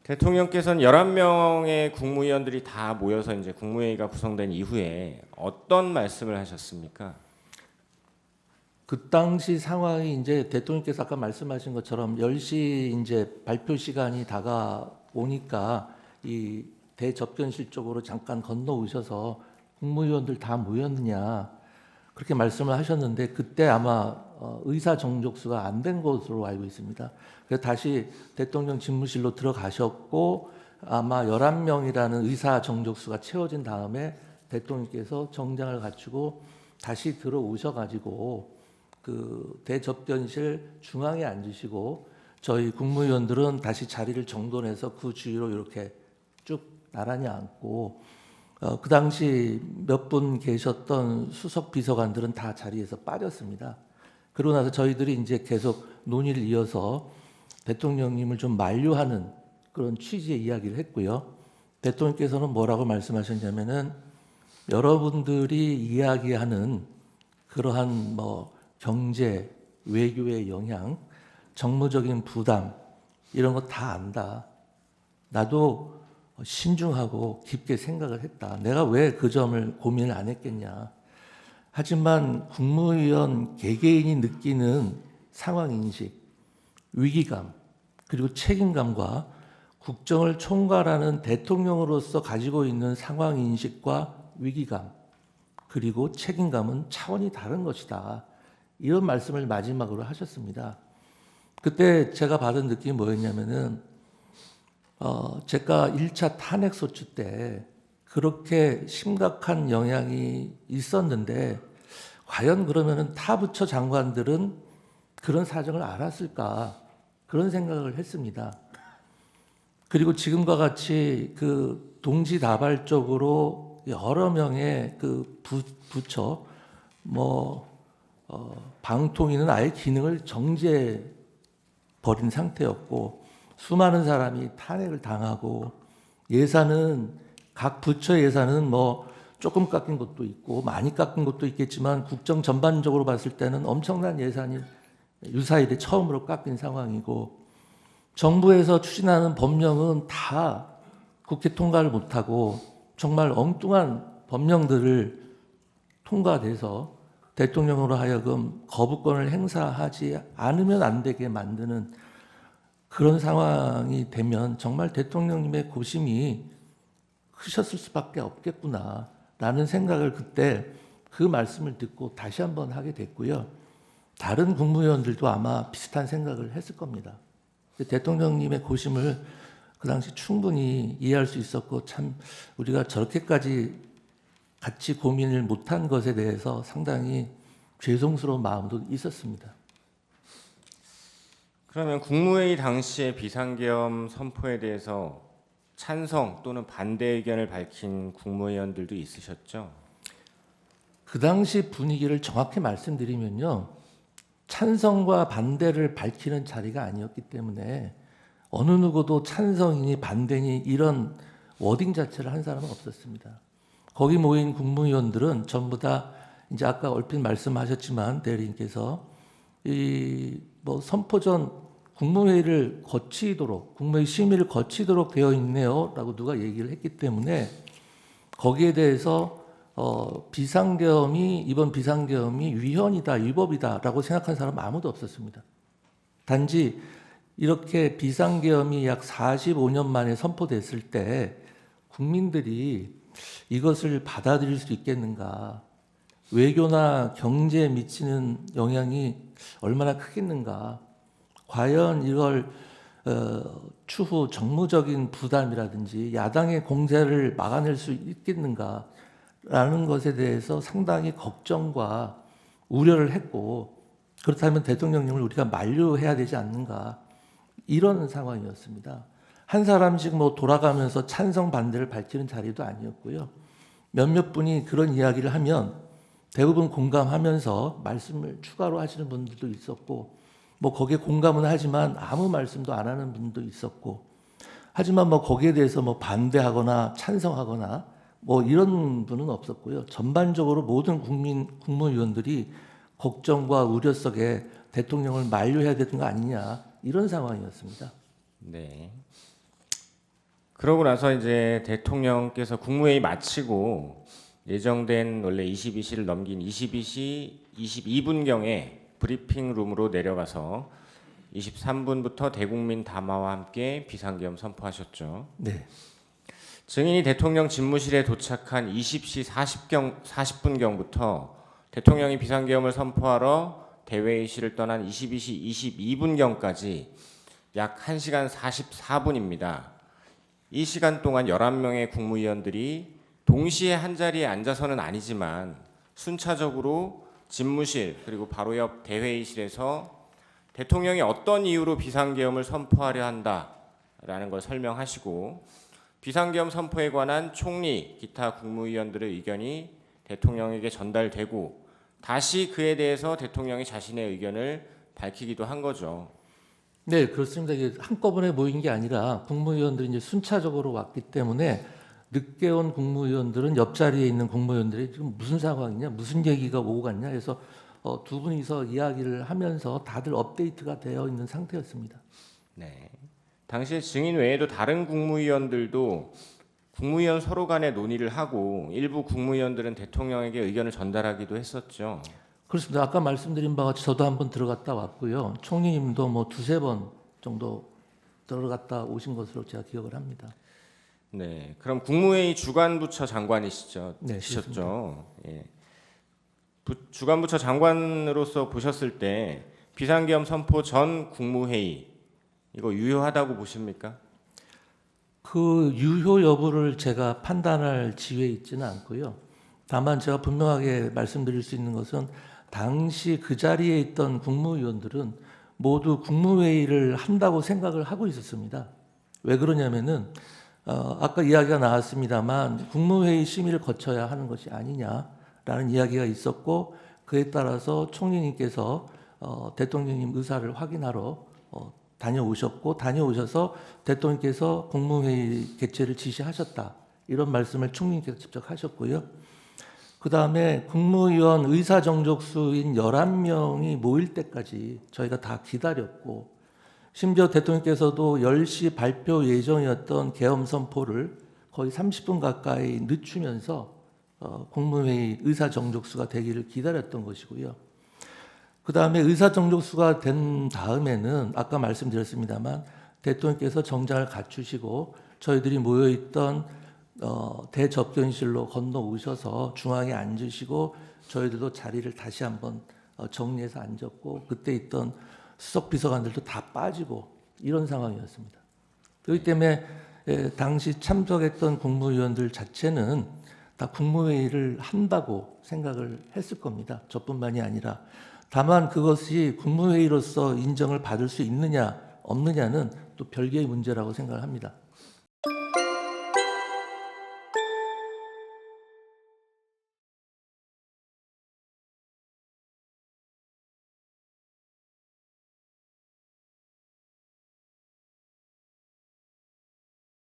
대통령께서는 11명의 국무위원들이 다 모여서 이제 국무회의가 구성된 이후에 어떤 말씀을 하셨습니까? 그 당시 상황이 이제 대통령께서 아까 말씀하신 것처럼 10시 이제 발표 시간이 다가오니까 이 대접견실 쪽으로 잠깐 건너오셔서 국무위원들 다 모였느냐 그렇게 말씀을 하셨는데 그때 아마 의사 정족수가 안 된 것으로 알고 있습니다. 그래서 다시 대통령 집무실로 들어가셨고 아마 11명이라는 의사 정족수가 채워진 다음에 대통령께서 정장을 갖추고 다시 들어오셔가지고 그 대접견실 중앙에 앉으시고 저희 국무위원들은 다시 자리를 정돈해서 그 주위로 이렇게 쭉 나란히 앉고 그 당시 몇 분 계셨던 수석 비서관들은 다 자리에서 빠졌습니다. 그러고 나서 저희들이 이제 계속 논의를 이어서 대통령님을 좀 만류하는 그런 취지의 이야기를 했고요. 대통령께서는 뭐라고 말씀하셨냐면은 여러분들이 이야기하는 그러한 뭐 경제, 외교의 영향, 정무적인 부담 이런 거 다 안다. 나도 신중하고 깊게 생각을 했다. 내가 왜 그 점을 고민을 안 했겠냐. 하지만 국무위원 개개인이 느끼는 상황인식, 위기감, 그리고 책임감과 국정을 총괄하는 대통령으로서 가지고 있는 상황인식과 위기감, 그리고 책임감은 차원이 다른 것이다. 이런 말씀을 마지막으로 하셨습니다. 그때 제가 받은 느낌이 뭐였냐면은 제가 1차 탄핵소추 때 그렇게 심각한 영향이 있었는데 과연 그러면은 타 부처 장관들은 그런 사정을 알았을까 그런 생각을 했습니다. 그리고 지금과 같이 그 동시다발적으로 여러 명의 그 부처 방통위는 아예 기능을 정지해 버린 상태였고 수많은 사람이 탄핵을 당하고 예산은 각 부처 예산은 뭐 조금 깎인 것도 있고 많이 깎인 것도 있겠지만 국정 전반적으로 봤을 때는 엄청난 예산이 유사일에 처음으로 깎인 상황이고 정부에서 추진하는 법령은 다 국회 통과를 못하고 정말 엉뚱한 법령들을 통과돼서 대통령으로 하여금 거부권을 행사하지 않으면 안 되게 만드는 그런 상황이 되면 정말 대통령님의 고심이 크셨을 수밖에 없겠구나라는 생각을 그때 그 말씀을 듣고 다시 한번 하게 됐고요. 다른 국무위원들도 아마 비슷한 생각을 했을 겁니다. 대통령님의 고심을 그 당시 충분히 이해할 수 있었고 참 우리가 저렇게까지 같이 고민을 못한 것에 대해서 상당히 죄송스러운 마음도 있었습니다. 그러면 국무회의 당시의 비상계엄 선포에 대해서 찬성 또는 반대 의견을 밝힌 국무위원들도 있으셨죠? 그 당시 분위기를 정확히 말씀드리면요. 찬성과 반대를 밝히는 자리가 아니었기 때문에 어느 누구도 찬성이니 반대니 이런 워딩 자체를 한 사람은 없었습니다. 거기 모인 국무위원들은 전부 다 이제 아까 얼핏 말씀하셨지만 대리인께서 이 뭐 선포 전 국무회의를 거치도록 국무회의 심의를 거치도록 되어 있네요라고 누가 얘기를 했기 때문에 거기에 대해서 이번 비상계엄이 위헌이다, 위법이다라고 생각한 사람 아무도 없었습니다. 단지 이렇게 비상계엄이 약 45년 만에 선포됐을 때 국민들이 이것을 받아들일 수 있겠는가, 외교나 경제에 미치는 영향이 얼마나 크겠는가, 과연 이걸 추후 정무적인 부담이라든지 야당의 공세를 막아낼 수 있겠는가 라는 것에 대해서 상당히 걱정과 우려를 했고 그렇다면 대통령님을 우리가 만류해야 되지 않는가 이런 상황이었습니다. 한 사람씩 뭐 돌아가면서 찬성 반대를 밝히는 자리도 아니었고요. 몇몇 분이 그런 이야기를 하면 대부분 공감하면서 말씀을 추가로 하시는 분들도 있었고 뭐 거기에 공감은 하지만 아무 말씀도 안 하는 분도 있었고 하지만 뭐 거기에 대해서 뭐 반대하거나 찬성하거나 뭐 이런 분은 없었고요. 전반적으로 모든 국무위원들이 걱정과 우려 속에 대통령을 만류해야 되는 거 아니냐 이런 상황이었습니다. 네. 그러고 나서 이제 대통령께서 국무회의 마치고 예정된 원래 22시를 넘긴 22시 22분경에 브리핑룸으로 내려가서 23분부터 대국민 담화와 함께 비상계엄 선포하셨죠. 네. 증인이 대통령 집무실에 도착한 20시 40분경부터 대통령이 비상계엄을 선포하러 대회의실을 떠난 22시 22분경까지 약 1시간 44분입니다. 이 시간 동안 11명의 국무위원들이 동시에 한자리에 앉아서는 아니지만 순차적으로 집무실 그리고 바로 옆 대회의실에서 대통령이 어떤 이유로 비상계엄을 선포하려 한다라는 걸 설명하시고 비상계엄 선포에 관한 총리, 기타 국무위원들의 의견이 대통령에게 전달되고 다시 그에 대해서 대통령이 자신의 의견을 밝히기도 한 거죠. 네, 그렇습니다. 이게 한꺼번에 모인 게 아니라 국무위원들이 이제 순차적으로 왔기 때문에 늦게 온 국무위원들은 옆자리에 있는 국무위원들이 지금 무슨 상황이냐, 무슨 얘기가 오고 갔냐 해서 두 분이서 이야기를 하면서 다들 업데이트가 되어 있는 상태였습니다. 네. 당시에 증인 외에도 다른 국무위원들도 국무위원 서로 간에 논의를 하고 일부 국무위원들은 대통령에게 의견을 전달하기도 했었죠. 그렇습니다. 아까 말씀드린 바와 같이 저도 한번 들어갔다 왔고요. 총리님도 뭐 두세 번 정도 들어갔다 오신 것으로 제가 기억을 합니다. 네. 그럼 국무회의 주관부처 장관이시죠? 네, 셨죠. 예. 주관부처 장관으로서 보셨을 때 비상계엄 선포 전 국무회의 이거 유효하다고 보십니까? 그 유효 여부를 제가 판단할 지위에 있지는 않고요. 다만 제가 분명하게 말씀드릴 수 있는 것은 당시 그 자리에 있던 국무위원들은 모두 국무회의를 한다고 생각을 하고 있었습니다. 왜 그러냐면은 아까 이야기가 나왔습니다만 국무회의 심의를 거쳐야 하는 것이 아니냐라는 이야기가 있었고 그에 따라서 총리님께서 대통령님 의사를 확인하러 다녀오셨고 다녀오셔서 대통령께서 국무회의 개최를 지시하셨다. 이런 말씀을 총리님께서 직접 하셨고요. 그 다음에 국무위원 의사정족수인 11명이 모일 때까지 저희가 다 기다렸고 심지어 대통령께서도 10시 발표 예정이었던 계엄 선포를 거의 30분 가까이 늦추면서 국무회의 의사정족수가 되기를 기다렸던 것이고요. 그 다음에 의사정족수가 된 다음에는 아까 말씀드렸습니다만 대통령께서 정장을 갖추시고 저희들이 모여있던 대접견실로 건너오셔서 중앙에 앉으시고 저희들도 자리를 다시 한번 정리해서 앉았고 그때 있던 수석 비서관들도 다 빠지고 이런 상황이었습니다. 그렇기 때문에 당시 참석했던 국무위원들 자체는 다 국무회의를 한다고 생각을 했을 겁니다. 저뿐만이 아니라 다만 그것이 국무회의로서 인정을 받을 수 있느냐 없느냐는 또 별개의 문제라고 생각을 합니다.